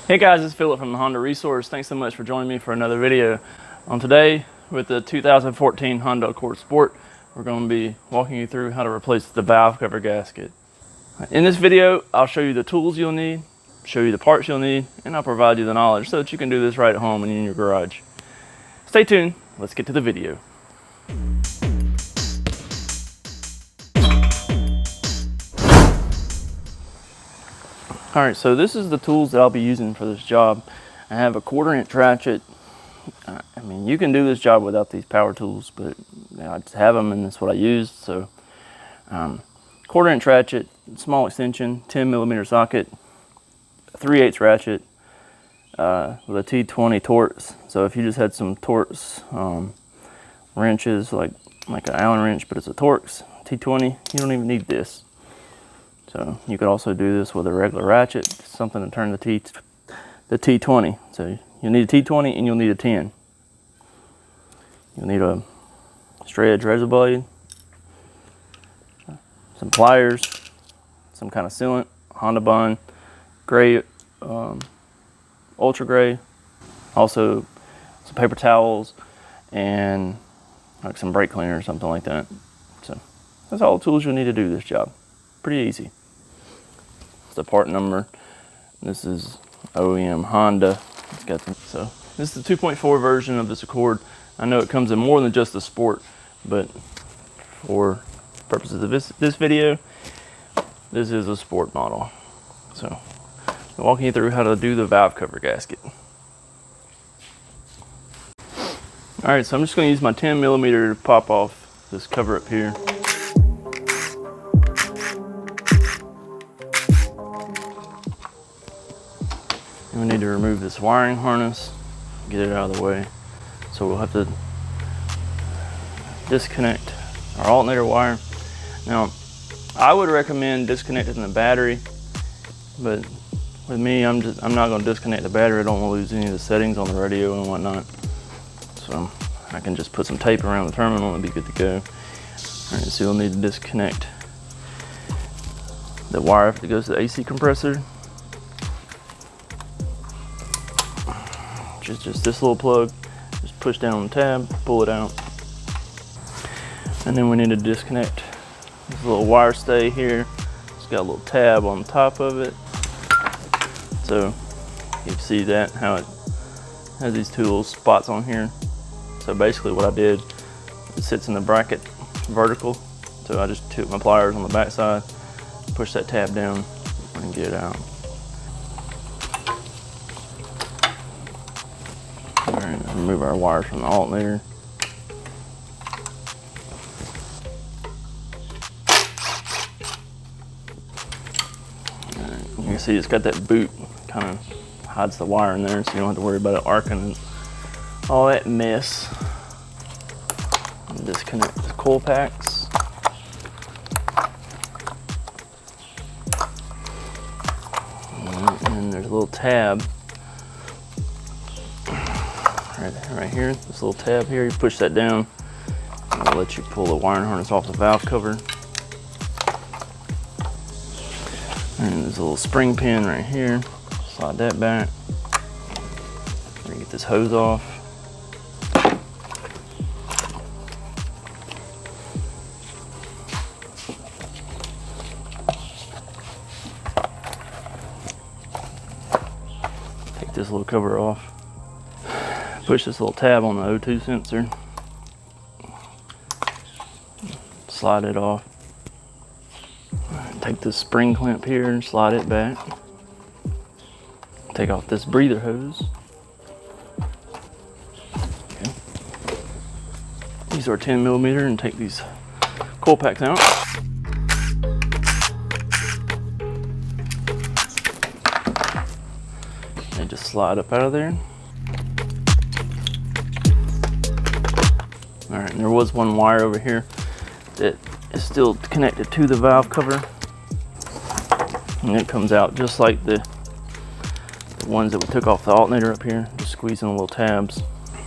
Hey guys, it's Philip from the Honda Resource. Thanks so much for joining me for another video. Today, with the 2014 Honda Accord Sport, we're going to be walking you through how to replace the valve cover gasket. In this video, I'll show you the tools you'll need, show you the parts you'll need, and I'll provide you the knowledge so that you can do this right at home and in your garage. Stay tuned, let's get to the video. Alright, so this is the tools that I'll be using for this job. I have a 1/4-inch ratchet. I mean, you can do this job without these power tools, but I just have them and that's what I used. So, 1/4-inch ratchet, small extension, 10mm socket, a 3/8 ratchet with a T20 Torx. So if you just had some Torx wrenches, like an Allen wrench, but it's a Torx T20, you don't even need this. So you could also do this with a regular ratchet, something to turn the T20. So you'll need a T20 and you'll need a 10. You'll need a straight edge razor blade, some pliers, some kind of sealant, Honda Bond, gray, ultra gray, also some paper towels and like some brake cleaner or something like that. So that's all the tools you'll need to do this job. Pretty easy. The part number. This is OEM Honda. It's got some, so this is the 2.4 version of this Accord. I know it comes in more than just the Sport, but for purposes of this video, this is a Sport model. So I'm walking you through how to do the valve cover gasket. All right, so I'm just going to use my 10mm to pop off this cover up here. We need to remove this wiring harness, get it out of the way. So we'll have to disconnect our alternator wire. Now, I would recommend disconnecting the battery, but with me, I'm not going to disconnect the battery. I don't want to lose any of the settings on the radio and whatnot. So I can just put some tape around the terminal and be good to go. All right, so you'll need to disconnect the wire that goes to the AC compressor. Just this little plug, just push down on the tab, pull it out. And then we need to disconnect this little wire stay here. It's got a little tab on the top of it. So you can see that, how it has these two little spots on here. So basically what I did, it sits in the bracket vertical. So I just took my pliers on the back side, push that tab down and get it out. Remove our wires from the alternator. You can see it's got that boot, kind of hides the wire in there, so you don't have to worry about it arcing and all that mess. Disconnect the coil packs. And then there's a little tab. Right here, this little tab here, you push that down and it'll let you pull the wiring harness off the valve cover. And there's a little spring pin right here, slide that back. We're gonna get this hose off. Take this little cover off. Push this little tab on the O2 sensor, slide it off. Take this spring clamp here and slide it back. Take off this breather hose. Okay. These are 10mm and take these coil packs out. And just slide up out of there. All right, and there was one wire over here that is still connected to the valve cover. And it comes out just like the ones that we took off the alternator up here, just squeezing the little tabs.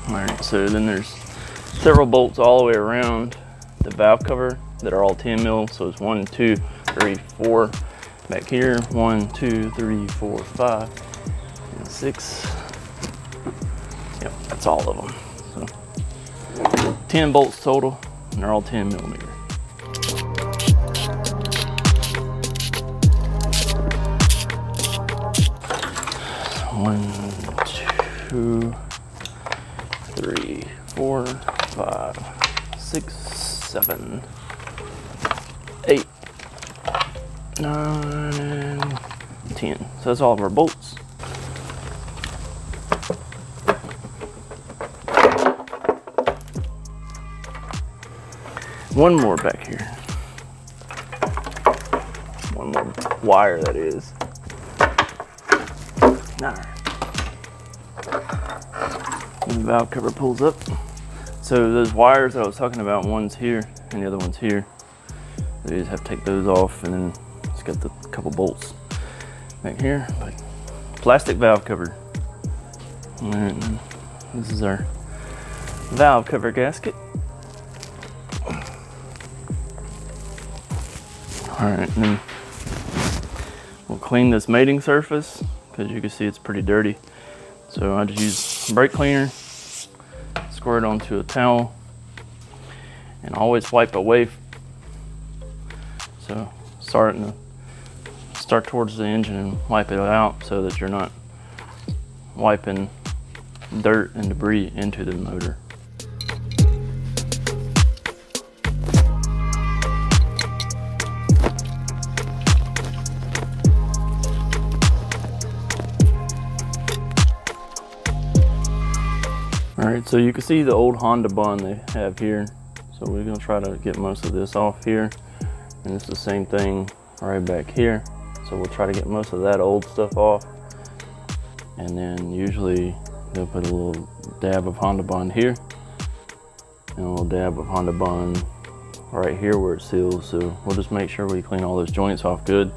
All right, so then there's several bolts all the way around the valve cover that are all 10mm. So it's 1, 2, 3, 4 back here. 1, 2, 3, 4, 5, 6. Yep, that's all of them. So 10 bolts total, and they're all 10 millimeter. One, 2, 3, 4, 5, 6, 7, 8, 9, and 10. So that's all of our bolts. One more back here. One more wire, that is. Alright. And the valve cover pulls up. So those wires that I was talking about, one's here and the other one's here. So you just have to take those off, and then it's got the couple bolts back here. But plastic valve cover. And this is our valve cover gasket. Alright, and then we'll clean this mating surface, because you can see it's pretty dirty. So I just use brake cleaner, squirt it onto a towel, and always wipe away. So start towards the engine and wipe it out, so that you're not wiping dirt and debris into the motor. Alright, so you can see the old Honda bond they have here. So we're going to try to get most of this off here. And it's the same thing right back here. So we'll try to get most of that old stuff off. And then usually they'll put a little dab of Honda bond here. And a little dab of Honda bond right here where it seals. So we'll just make sure we clean all those joints off good,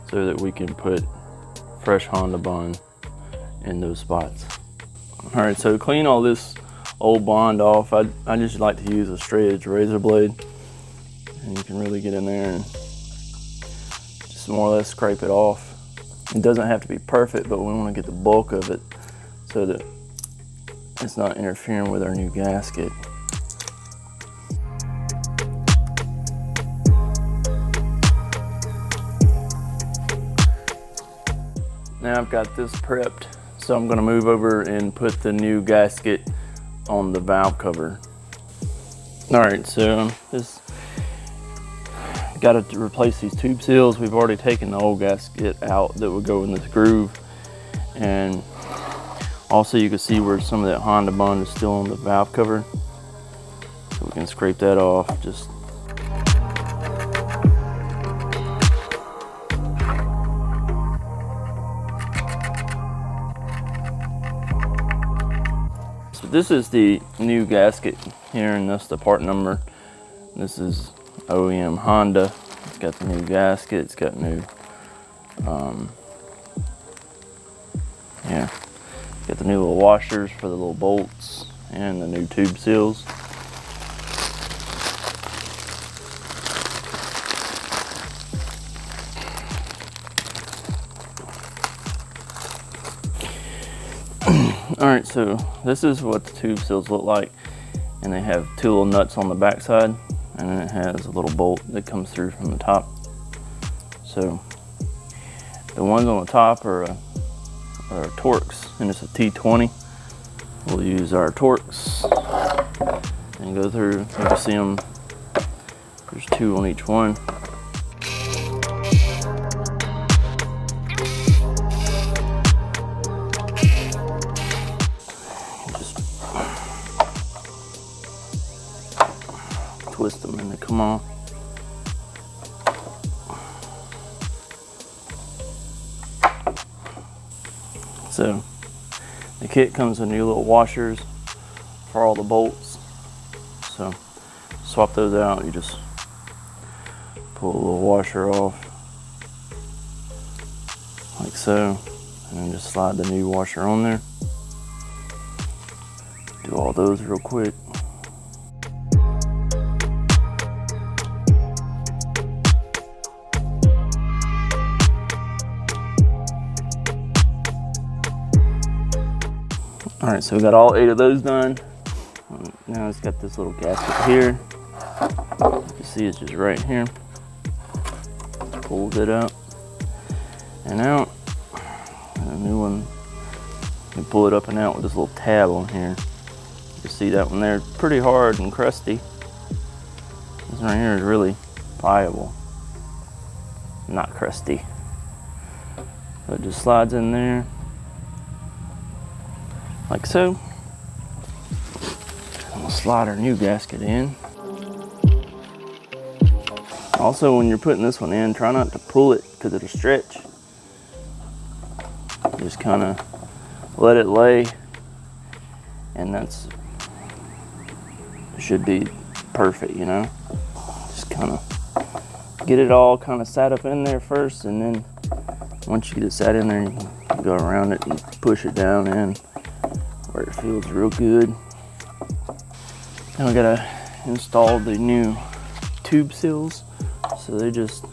so that we can put fresh Honda bond in those spots. Alright, so to clean all this old bond off, I just like to use a straight edge razor blade. And you can really get in there and just more or less scrape it off. It doesn't have to be perfect, but we want to get the bulk of it so that it's not interfering with our new gasket. Now I've got this prepped. So I'm going to move over and put the new gasket on the valve cover. Alright, so just got to replace these tube seals. We've already taken the old gasket out that would go in this groove. And also you can see where some of that Honda bond is still on the valve cover. So we can scrape that off. Just this is the new gasket here, and that's the part number. This is OEM Honda. It's got the new gasket. It's got new, yeah, got the new little washers for the little bolts and the new tube seals. Alright, so this is what the tube seals look like, and they have two little nuts on the back side, and then it has a little bolt that comes through from the top. So the ones on the top are Torx, and it's a T20. We'll use our Torx and go through. You can see them, there's two on each one. Twist them and they come off. So the kit comes with new little washers for all the bolts. So swap those out. You just pull a little washer off like so, and then just slide the new washer on there. Do all those real quick. All right, so we got all 8 of those done. Now it's got this little gasket here. You can see it's just right here. Pulls it up and out. And a new one, you pull it up and out with this little tab on here. You can see that one there, pretty hard and crusty. This one right here is really pliable, not crusty. So it just slides in there, like so. I'm gonna slide our new gasket in. Also, when you're putting this one in, try not to pull it because it'll stretch. Just kind of let it lay, and that's should be perfect, you know. Just kind of get it all kind of sat up in there first, and then once you get it sat in there, you can go around it and push it down in where it feels real good. Now we gotta install the new tube seals. So they just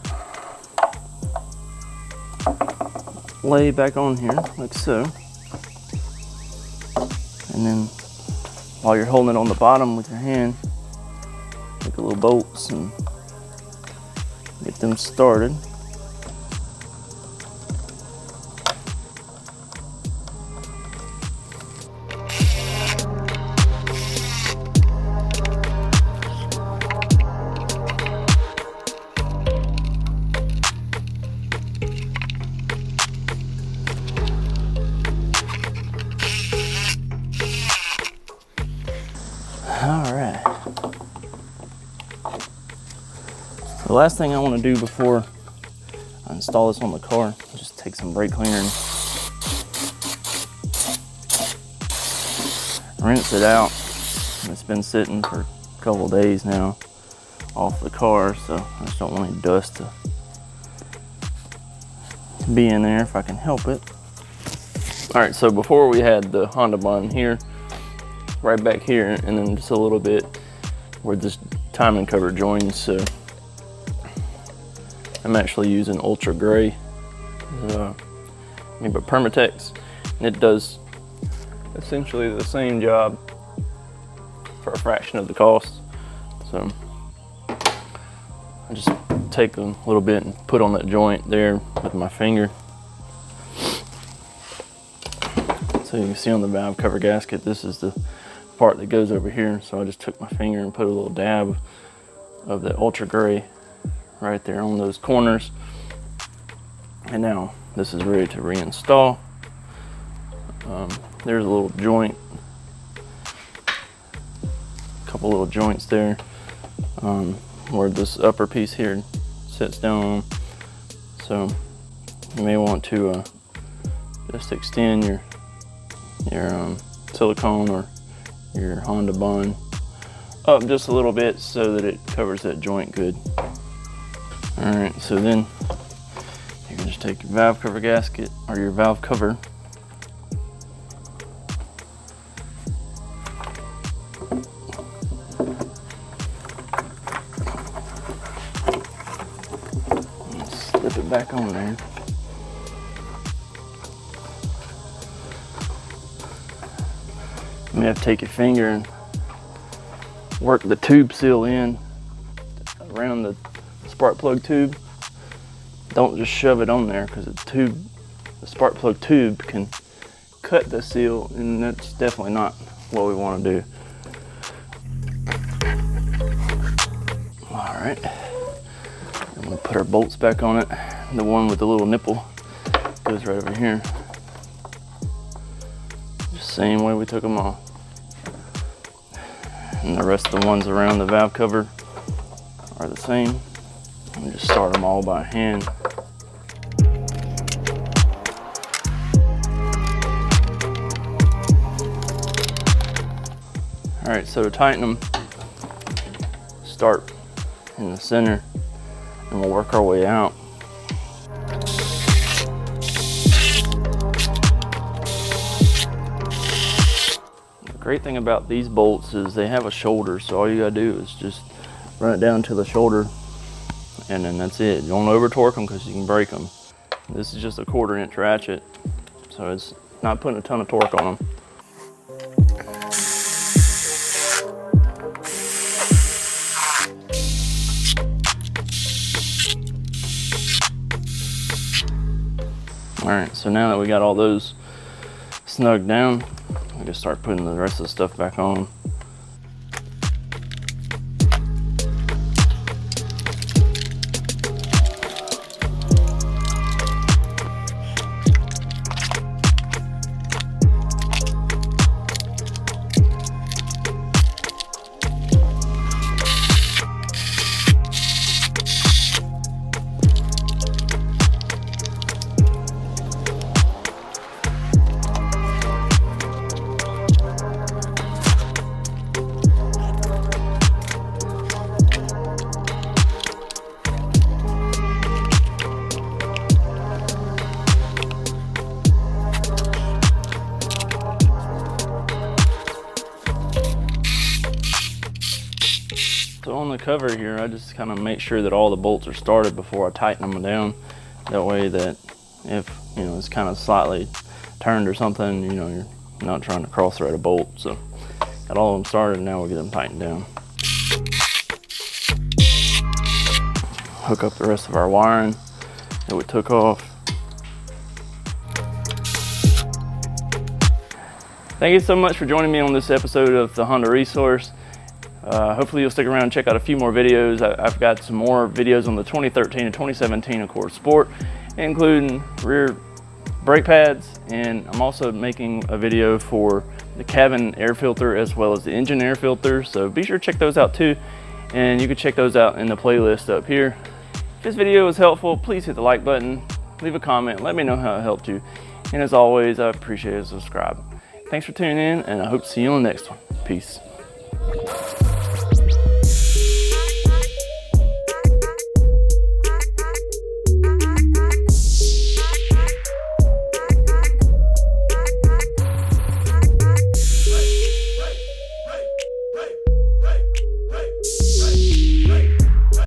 lay back on here like so. And then while you're holding it on the bottom with your hand, make a little bolts and get them started. The last thing I want to do before I install this on the car is just take some brake cleaner and rinse it out. It's been sitting for a couple of days now off the car, so I just don't want any dust to be in there if I can help it. All right, so before we had the Honda bun here, right back here, and then just a little bit where this timing cover joins. So I'm actually using Ultra Gray, but Permatex, and it does essentially the same job for a fraction of the cost. So I just take a little bit and put on that joint there with my finger. So you can see on the valve cover gasket, this is the part that goes over here. So I just took my finger and put a little dab of that Ultra Gray right there on those corners. And now this is ready to reinstall. There's a little joint, a couple little joints there where this upper piece here sits down on. So you may want to just extend your silicone or your Honda bun up just a little bit so that it covers that joint good. All right, so then you can just take your valve cover gasket or your valve cover, and slip it back on there. You may have to take your finger and work the tube seal in around the spark plug tube. Don't just shove it on there, because the spark plug tube can cut the seal, and that's definitely not what we want to do. All right, I'm gonna put our bolts back on it. The one with the little nipple goes right over here. Just same way we took them off. And the rest of the ones around the valve cover are the same. And just start them all by hand. All right, so to tighten them, start in the center and we'll work our way out. The great thing about these bolts is they have a shoulder, so all you gotta do is just run it down to the shoulder, and then that's it. You don't over torque them because you can break them. This is just a 1/4 inch ratchet, so it's not putting a ton of torque on them. All right, so now that we got all those snugged down, we can start putting the rest of the stuff back on. So on the cover here, I just kind of make sure that all the bolts are started before I tighten them down. That way that if, you know, it's kind of slightly turned or something, you know, you're not trying to cross thread a bolt. So got all of them started, now we'll get them tightened down. Hook up the rest of our wiring that we took off. Thank you so much for joining me on this episode of the Honda Resource. Hopefully you'll stick around and check out a few more videos. I've got some more videos on the 2013 and 2017 Accord Sport, including rear brake pads, and I'm also making a video for the cabin air filter as well as the engine air filter, so be sure to check those out too, and you can check those out in the playlist up here. If this video was helpful, please hit the like button, leave a comment, let me know how it helped you, and as always, I appreciate it. Subscribe. Thanks for tuning in, and I hope to see you on the next one. Peace.